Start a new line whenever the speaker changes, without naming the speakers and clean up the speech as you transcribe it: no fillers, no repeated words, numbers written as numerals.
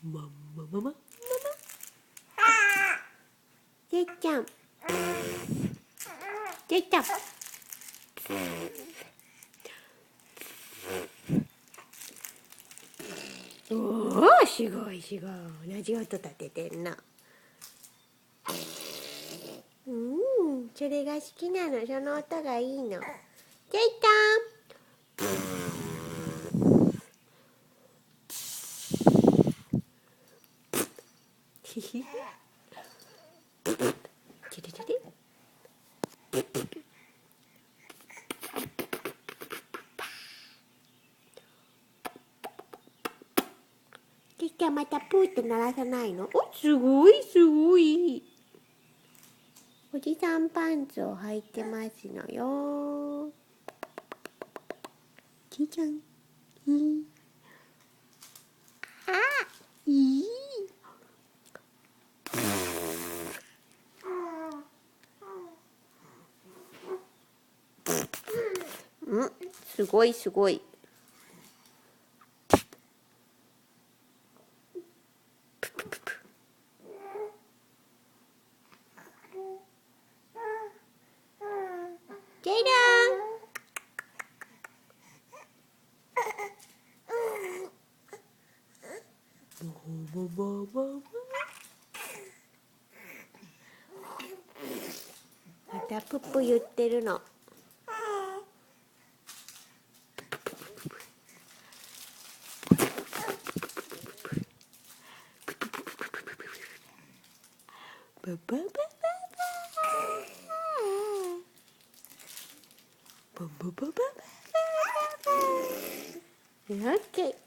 ママママ
ジェイちゃん、ジェイちゃん。おお、すごいすごい。同じ音立ててんの。それが好きなの。その音がいいの。ジェイちゃん。ひひ。チリチリ。ジェイちゃんまたプーって鳴らさないの？お、すごいすごい。おじさんパンツを履いてますのよ。じいちゃん、いい。あ、いい。すごいすごい。ジェイダン。ボボボボボ。またプップ言ってるの。ババババババババババババ。オッケー。